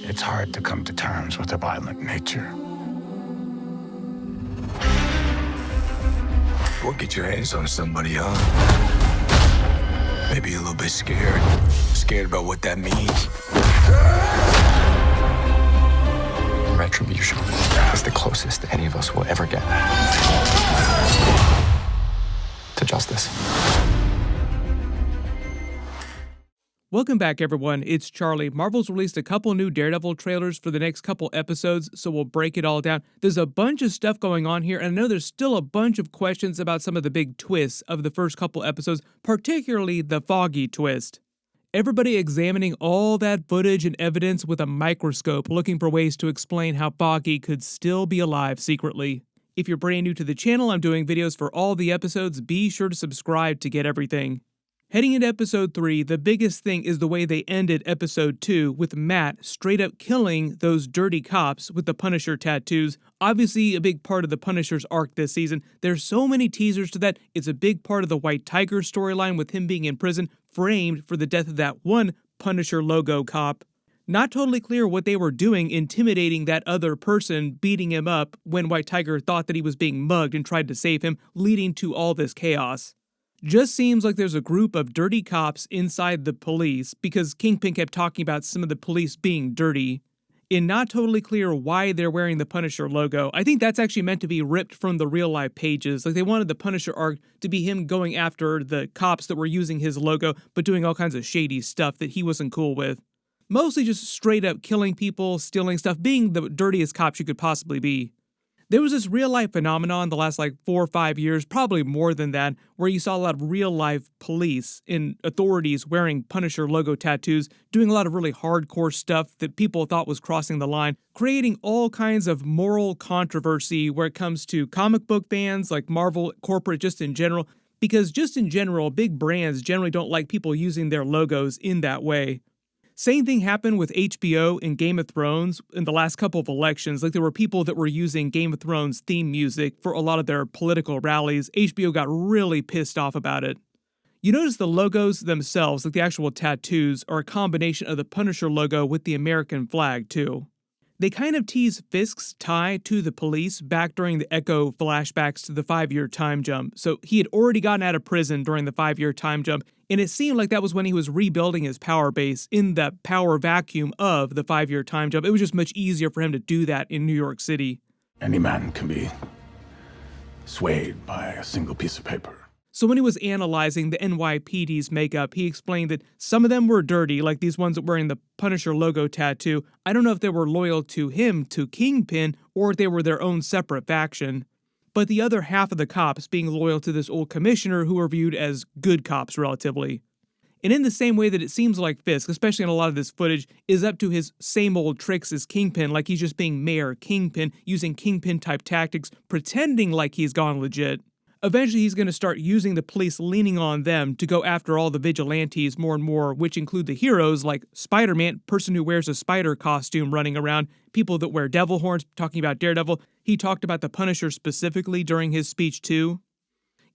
It's hard to come to terms with a violent nature. Or get your hands on somebody, huh? Maybe a little bit scared. Scared about what that means. Retribution is the closest any of us will ever get to justice. Welcome back, everyone. It's Charlie. Marvel's released a couple new Daredevil trailers for the next couple episodes, so we'll break it all down. There's a bunch of stuff going on here, and I know there's still a bunch of questions about some of the big twists of the first couple episodes, particularly the Foggy twist. Everybody examining all that footage and evidence with a microscope, looking for ways to explain how Foggy could still be alive secretly. If you're brand new to the channel, I'm doing videos for all the episodes. Be sure to subscribe to get everything. Heading into episode 3, the biggest thing is the way they ended episode 2 with Matt straight up killing those dirty cops with the Punisher tattoos. Obviously a big part of the Punisher's arc this season. There's so many teasers to that. It's a big part of the White Tiger storyline with him being in prison, framed for the death of that one Punisher logo cop. Not totally clear what they were doing intimidating that other person, beating him up when White Tiger thought that he was being mugged and tried to save him, leading to all this chaos. Just seems like there's a group of dirty cops inside the police because Kingpin kept talking about some of the police being dirty. And not totally clear why they're wearing the Punisher logo. I think that's actually meant to be ripped from the real life pages. Like they wanted the Punisher arc to be him going after the cops that were using his logo but doing all kinds of shady stuff that he wasn't cool with. Mostly just straight up killing people, stealing stuff, being the dirtiest cops you could possibly be. There was this real-life phenomenon the last 4 or 5 years, probably more than that, where you saw a lot of real-life police and authorities wearing Punisher logo tattoos, doing a lot of really hardcore stuff that people thought was crossing the line, creating all kinds of moral controversy where it comes to comic book fans, like Marvel, corporate just in general, because just in general, big brands generally don't like people using their logos in that way. Same thing happened with HBO and Game of Thrones in the last couple of elections. Like there were people that were using Game of Thrones theme music for a lot of their political rallies. HBO got really pissed off about it. You notice the logos themselves, like the actual tattoos, are a combination of the Punisher logo with the American flag too. They kind of tease Fisk's tie to the police back during the Echo flashbacks to the 5-year time jump. So he had already gotten out of prison during the 5-year time jump, and it seemed like that was when he was rebuilding his power base in the power vacuum of the 5-year time jump. It was just much easier for him to do that in New York City. Any man can be swayed by a single piece of paper. So when he was analyzing the NYPD's makeup, he explained that some of them were dirty, like these ones that were wearing the Punisher logo tattoo. I don't know if they were loyal to him, to Kingpin, or if they were their own separate faction. But the other half of the cops being loyal to this old commissioner who were viewed as good cops relatively. And in the same way that it seems like Fisk, especially in a lot of this footage, is up to his same old tricks as Kingpin, like he's just being Mayor Kingpin, using Kingpin-type tactics, pretending like he's gone legit. Eventually, he's going to start using the police, leaning on them to go after all the vigilantes more and more, which include the heroes like Spider-Man, person who wears a spider costume running around, people that wear devil horns, talking about Daredevil. He talked about the Punisher specifically during his speech too.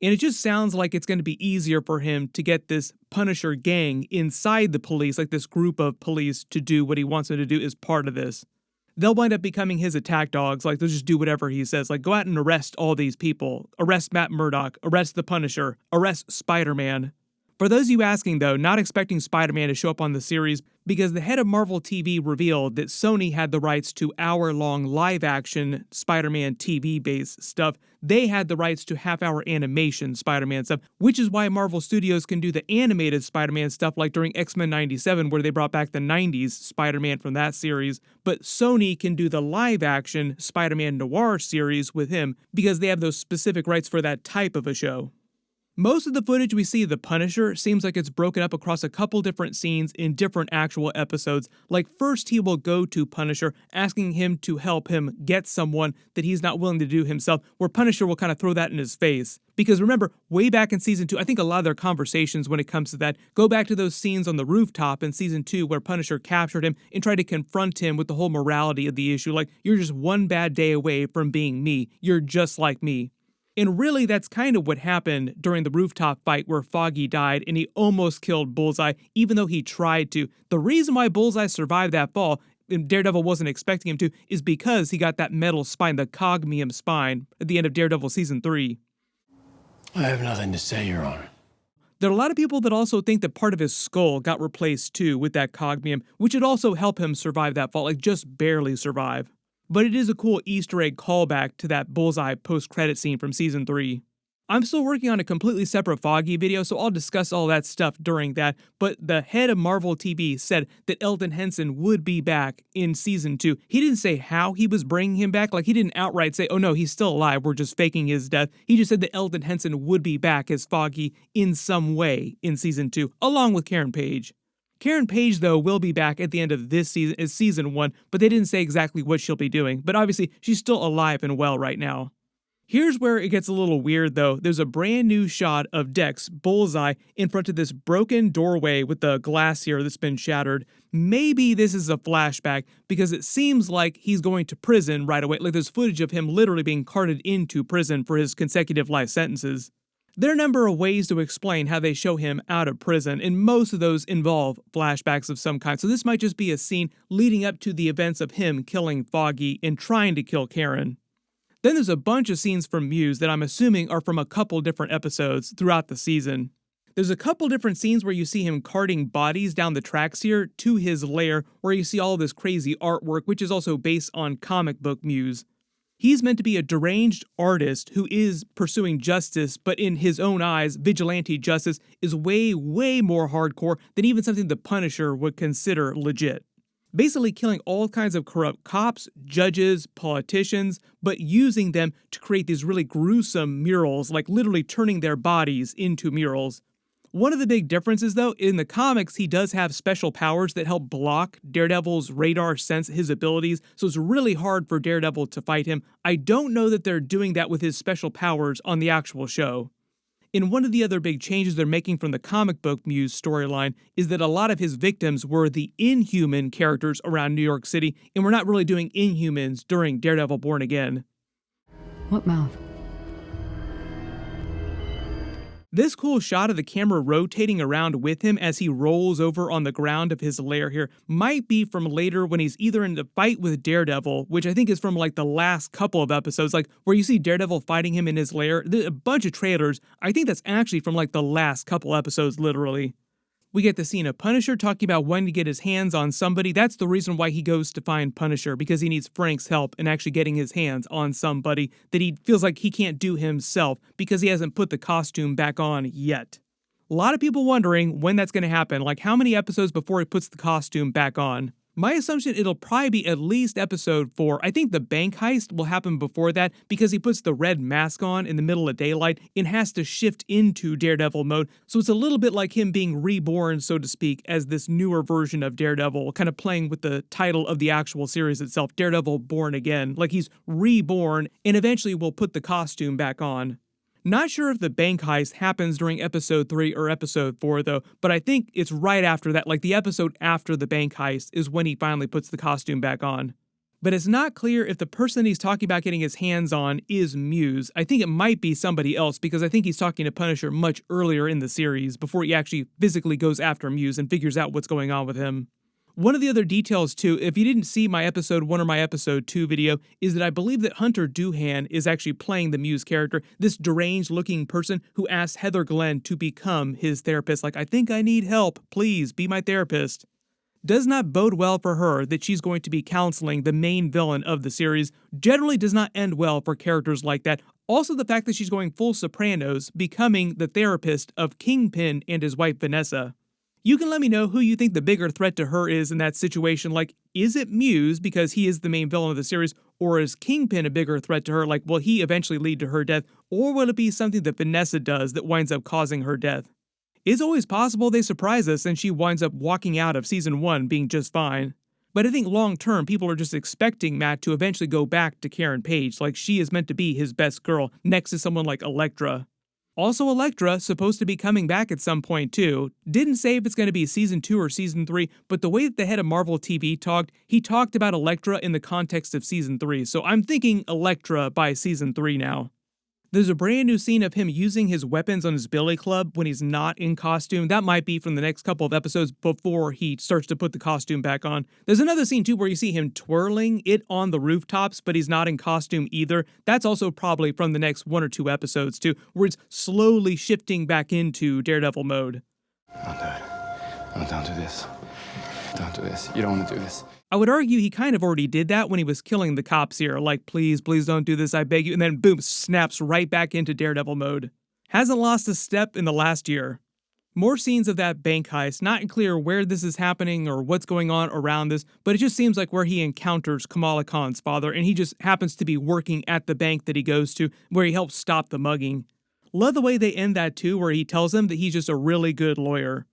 And it just sounds like it's going to be easier for him to get this Punisher gang inside the police, like this group of police, to do what he wants them to do as part of this. They'll wind up becoming his attack dogs, like they'll just do whatever he says, like go out and arrest all these people, arrest Matt Murdock, arrest the Punisher, arrest Spider-Man. For those of you asking though, not expecting Spider-Man to show up on the series, because the head of Marvel TV revealed that Sony had the rights to hour-long live-action Spider-Man TV-based stuff. They had the rights to half-hour animation Spider-Man stuff, which is why Marvel Studios can do the animated Spider-Man stuff like during X-Men 97 where they brought back the 90s Spider-Man from that series, but Sony can do the live-action Spider-Man Noir series with him because they have those specific rights for that type of a show. Most of the footage we see of the Punisher seems like it's broken up across a couple different scenes in different actual episodes. Like first he will go to Punisher, asking him to help him get someone that he's not willing to do himself, where Punisher will kind of throw that in his face. Because remember, way back in Season 2, I think a lot of their conversations when it comes to that go back to those scenes on the rooftop in Season 2 where Punisher captured him and tried to confront him with the whole morality of the issue. Like, you're just one bad day away from being me. You're just like me. And really, that's kind of what happened during the rooftop fight where Foggy died and he almost killed Bullseye, even though he tried to. The reason why Bullseye survived that fall, Daredevil wasn't expecting him to, is because he got that metal spine, the cogmium spine, at the end of Daredevil Season 3. I have nothing to say, Your Honor. There are a lot of people that also think that part of his skull got replaced too with that cogmium, which would also help him survive that fall, like just barely survive. But it is a cool Easter egg callback to that Bullseye post-credit scene from Season 3. I'm still working on a completely separate Foggy video, so I'll discuss all that stuff during that, but the head of Marvel TV said that Elton Henson would be back in Season 2. He didn't say how he was bringing him back, like he didn't outright say, oh no, he's still alive, we're just faking his death. He just said that Elton Henson would be back as Foggy in some way in Season 2, along with Karen Page. Karen Page, though, will be back at the end of this season as Season 1, but they didn't say exactly what she'll be doing, but obviously she's still alive and well right now. Here's where it gets a little weird, though. There's a brand new shot of Dex, Bullseye, in front of this broken doorway with the glass here that's been shattered. Maybe this is a flashback, because it seems like he's going to prison right away. Like there's footage of him literally being carted into prison for his consecutive life sentences. There are a number of ways to explain how they show him out of prison, and most of those involve flashbacks of some kind. So this might just be a scene leading up to the events of him killing Foggy and trying to kill Karen. Then there's a bunch of scenes from Muse that I'm assuming are from a couple different episodes throughout the season. There's a couple different scenes where you see him carting bodies down the tracks here to his lair, where you see all this crazy artwork, which is also based on comic book Muse. He's meant to be a deranged artist who is pursuing justice, but in his own eyes, vigilante justice is way, way more hardcore than even something the Punisher would consider legit. Basically killing all kinds of corrupt cops, judges, politicians, but using them to create these really gruesome murals, like literally turning their bodies into murals. One of the big differences, though, in the comics, he does have special powers that help block Daredevil's radar sense his abilities, so it's really hard for Daredevil to fight him. I don't know that they're doing that with his special powers on the actual show. In one of the other big changes they're making from the comic book Muse storyline is that a lot of his victims were the Inhuman characters around New York City, and we're not really doing Inhumans during Daredevil Born Again. What mouth? This cool shot of the camera rotating around with him as he rolls over on the ground of his lair here might be from later when he's either in the fight with Daredevil, which I think is from like the last couple of episodes, like where you see Daredevil fighting him in his lair. There's a bunch of trailers. I think that's actually from like the last couple episodes, literally. We get the scene of Punisher talking about wanting to get his hands on somebody. That's the reason why he goes to find Punisher, because he needs Frank's help in actually getting his hands on somebody that he feels like he can't do himself because he hasn't put the costume back on yet. A lot of people wondering when that's going to happen, like how many episodes before he puts the costume back on. My assumption it'll probably be at least episode 4. I think the bank heist will happen before that because he puts the red mask on in the middle of daylight and has to shift into Daredevil mode. So it's a little bit like him being reborn, so to speak, as this newer version of Daredevil, kind of playing with the title of the actual series itself, Daredevil Born Again. Like he's reborn and eventually will put the costume back on. Not sure if the bank heist happens during episode 3 or episode 4 though, but I think it's right after that, like the episode after the bank heist is when he finally puts the costume back on. But it's not clear if the person he's talking about getting his hands on is Muse. I think it might be somebody else because I think he's talking to Punisher much earlier in the series before he actually physically goes after Muse and figures out what's going on with him. One of the other details too, if you didn't see my episode 1 or my episode 2 video, is that I believe that Hunter Doohan is actually playing the Muse character, this deranged looking person who asks Heather Glenn to become his therapist. Like, I think I need help, please be my therapist. Does not bode well for her that she's going to be counseling the main villain of the series. Generally does not end well for characters like that. Also the fact that she's going full Sopranos, becoming the therapist of Kingpin and his wife Vanessa. You can let me know who you think the bigger threat to her is in that situation. Like, is it Muse because he is the main villain of the series, or is Kingpin a bigger threat to her? Like, will he eventually lead to her death, or will it be something that Vanessa does that winds up causing her death? It's always possible they surprise us and she winds up walking out of season 1 being just fine. But I think long term, people are just expecting Matt to eventually go back to Karen Page, like she is meant to be his best girl, next to someone like Elektra. Also, Elektra, supposed to be coming back at some point too. Didn't say if it's going to be season 2 or season 3, but the way that the head of Marvel TV talked, he talked about Elektra in the context of season 3, so I'm thinking Elektra by season 3 now. There's a brand new scene of him using his weapons on his billy club when he's not in costume. That might be from the next couple of episodes before he starts to put the costume back on. There's another scene too where you see him twirling it on the rooftops, but he's not in costume either. That's also probably from the next 1 or 2 episodes too, where it's slowly shifting back into Daredevil mode. Don't do it. No, don't do this. Don't do this. You don't want to do this. I would argue he kind of already did that when he was killing the cops here, like, please don't do this, I beg you, and then boom, snaps right back into Daredevil mode. Hasn't lost a step in the last year. More scenes of that bank heist, not clear where this is happening or what's going on around this, but it just seems like where he encounters Kamala Khan's father, and he just happens to be working at the bank that he goes to, where he helps stop the mugging. Love the way they end that too, where he tells him that he's just a really good lawyer.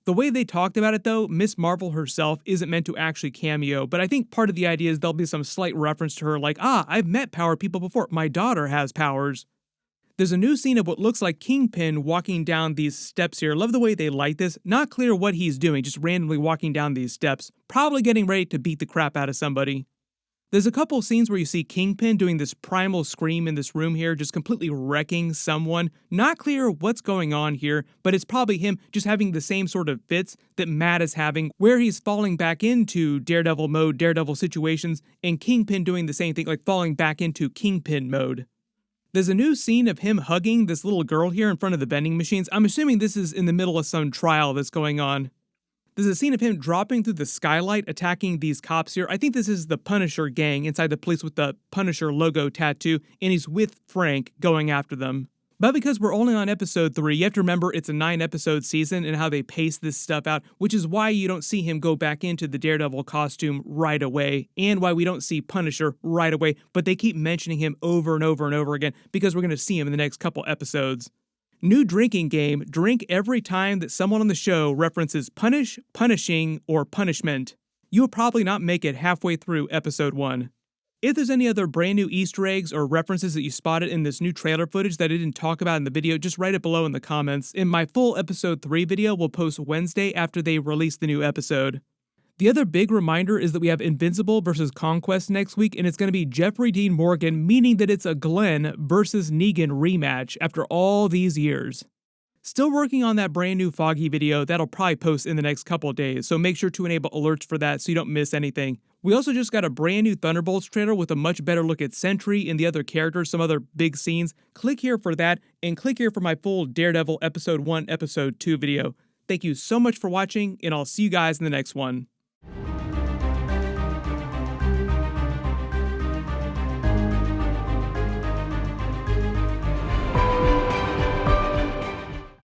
The way they talked about it though, Miss Marvel herself isn't meant to actually cameo, but I think part of the idea is there'll be some slight reference to her like, I've met power people before, my daughter has powers. There's a new scene of what looks like Kingpin walking down these steps here. Love the way they light this. Not clear what he's doing, just randomly walking down these steps. Probably getting ready to beat the crap out of somebody. There's a couple scenes where you see Kingpin doing this primal scream in this room here, just completely wrecking someone. Not clear what's going on here, but it's probably him just having the same sort of fits that Matt is having, where he's falling back into Daredevil mode, Daredevil situations, and Kingpin doing the same thing, like falling back into Kingpin mode. There's a new scene of him hugging this little girl here in front of the vending machines. I'm assuming this is in the middle of some trial that's going on. There's a scene of him dropping through the skylight, attacking these cops here. I think this is the Punisher gang inside the police with the Punisher logo tattoo, and he's with Frank going after them. But because we're only on episode 3, you have to remember it's a 9-episode season and how they pace this stuff out, which is why you don't see him go back into the Daredevil costume right away, and why we don't see Punisher right away, but they keep mentioning him over and over and over again because we're going to see him in the next couple episodes. New drinking game, drink every time that someone on the show references punish, punishing, or punishment. You will probably not make it halfway through episode 1. If there's any other brand new Easter eggs or references that you spotted in this new trailer footage that I didn't talk about in the video, just write it below in the comments. And my full episode 3 video will post Wednesday after they release the new episode. The other big reminder is that we have Invincible versus Conquest next week, and it's going to be Jeffrey Dean Morgan, meaning that it's a Glenn versus Negan rematch after all these years. Still working on that brand new Foggy video that'll probably post in the next couple of days, so make sure to enable alerts for that so you don't miss anything. We also just got a brand new Thunderbolts trailer with a much better look at Sentry and the other characters, some other big scenes. Click here for that, and click here for my full Daredevil Episode 1, Episode 2 video. Thank you so much for watching, and I'll see you guys in the next one.